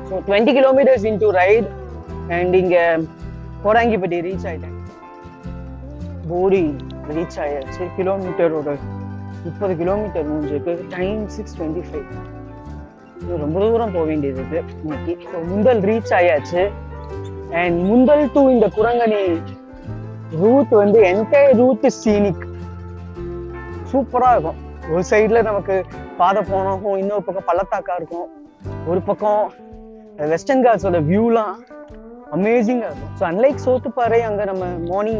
So 20 kilometers into ride and இங்கே Kodangipatti reach ஆகிட்டேன். போடி reach ஆயாச்சு. கிலோமீட்டரோட 30 கிலோமீட்டர் முடிஞ்சிருக்கு. டைம் 6:25. ரொம்ப தூரம் போக வேண்டியது இது இன்னைக்கு. ஸோ முந்தல் ரீச் ஆயாச்சு. அண்ட் முந்தல் டு இந்த குரங்கணி ரூட் வந்து என்டையர் ரூட் சீனிக் சூப்பராக இருக்கும். ஒரு சைடில் நமக்கு பாதை போனோம், இன்னொரு பக்கம் பள்ளத்தாக்கா இருக்கும், ஒரு பக்கம் வெஸ்டர்ன் காட்ஸோட வியூலாம் அமேசிங்காக இருக்கும். ஸோ அன்லைக் சோத்துப்பாறை அங்கே நம்ம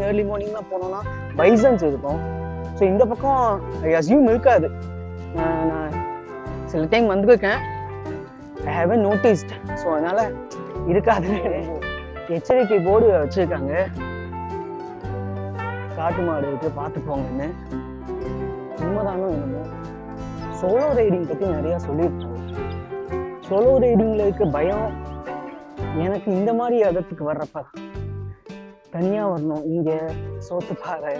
ஏர்லி மார்னிங்லாம் போனோம்னா பைசன்ஸ் இருக்கும். ஸோ இந்த பக்கம் அஸ்யூம் இருக்காது. நான் சில டைம் வந்திருக்கேன், ஐ ஹேவன் நோட்டீஸ்ட். ஸோ அதனால இருக்காதுன்னு எச்சரிக்கை போர்டு வச்சிருக்காங்க, காட்டு மாடு இருக்கு பார்த்து போங்கன்னு. உண்மைதானோ என்னமோ. சோலோ ரைடிங் பற்றி நிறையா சொல்லியிருக்காங்க. சோலோ ரைடிங்கில் இருக்க பயம் எனக்கு இந்த மாதிரி இடத்துக்கு வர்றப்ப தனியாக வரணும். இங்கே சோத்துப்பாறை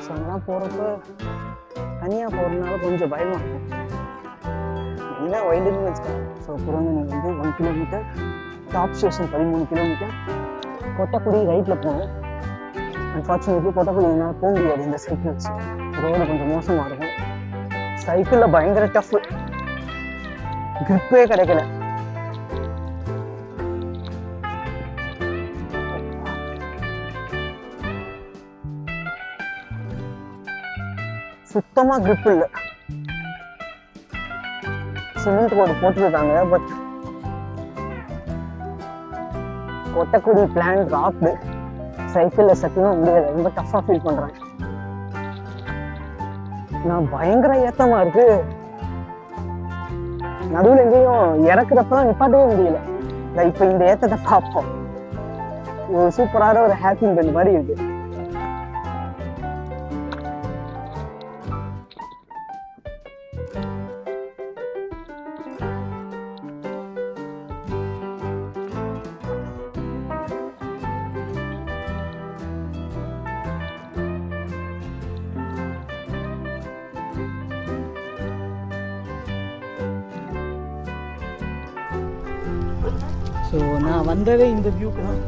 ஸோ அதெல்லாம் போகிறப்ப தனியாக போகிறதுனால கொஞ்சம் பயமாக இருக்கும். என்ன வைல்டுன்னு வச்சுக்கலாம். ஸோ குரங்கணி வந்து 1 kilometre, top station 13 kilometre. Kottakudi ரைட்டில் போகணும். அன்ஃபார்ச்சுனேட்லி கொட்டக்குடி என்னால் போக முடியாது இந்த சைக்கிள் வச்சு. ரோடு கொஞ்சம் மோசமாக இருக்கும். சைக்கிளில் பயங்கர டஃப், கிரிப்பே கிடைக்கல. சுத்தமா கிரிப் இல்லை. சிமெண்ட் போர்டு போட்டுருக்காங்க, பட் கொட்டக்குடி பிளான் ராப்டு சைக்கிள்ல சத்தியமா முடியாது. ரொம்ப டஃபா ஃபீல் பண்றேன். நான் பயங்கர ஏத்தமா இருக்கு. நடுவில் எங்கேயும் இறக்குறப்பதான் நிப்பாட்டவே முடியல. இப்ப இந்த ஏத்தத்தை பார்ப்போம். ஒரு சூப்பரான ஒரு ஹேப்பிங் பென் மாதிரி இருக்கு. ஸோ நான் வந்ததே இந்த வியூக்கு தான்.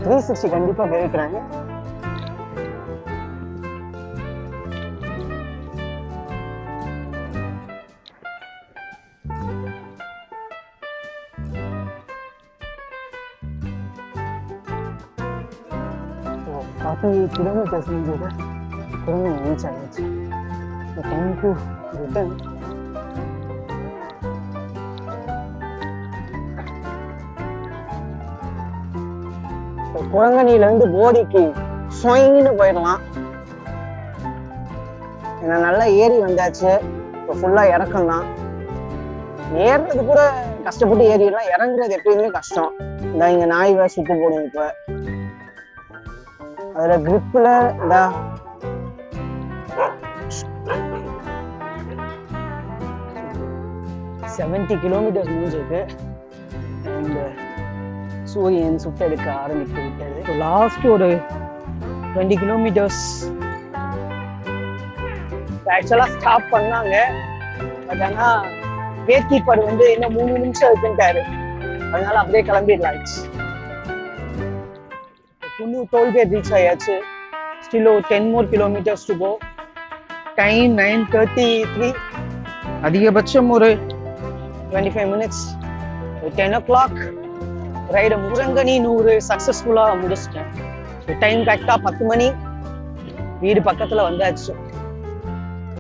360 கண்டிப்பாக கேட்குறாங்க. ஸோ 40 kilometers முடிஞ்சது குரங்கணி ரீச் ஆகிடுச்சு. Time to return. குரங்கணியிலேருந்து போடிக்கு சொயின்னு போயிடலாம். ஏன்னா நல்லா ஏறி வந்தாச்சு. இப்போ ஃபுல்லாக இறக்கம் தான். ஏறுறது கூட கஷ்டப்பட்டு ஏறிடலாம், இறங்குறது எப்பயுமே கஷ்டம். இந்த இங்கே நாய் வேற சுட்டு போடும். இப்போ அதில் கிரிப்பில் இந்த 70 kilometers முடிஞ்சிருக்கு. அண்ட் சூரியன் சுட்டெடுக்க ஆரம்பித்து விட்டது. லாஸ்ட் ஒரு 20 kilometers ஆக்சுவலா ஸ்டாப் பண்ணாங்க. பட் ஆனா கேட் கீப்பர் வந்து இன்னும் 3 நிமிஷம் இருக்குன்ட்டாரு. அதனால அப்படியே கிளம்பிடலாம். குன்னூர் டோல்கேட் ரீச் ஆயாச்சு. Still 10 more kilometers to go. Time 9:33. அதிகபட்சம் ஒரு 25 minutes. 10 o'clock ரைடு குரங்கணி 100 சக்சஸ்ஃபுல்லா முடிச்சிட்டேன். டைம் கரெக்டா 10 மணி. வீடு பக்கத்துல வந்தாச்சு.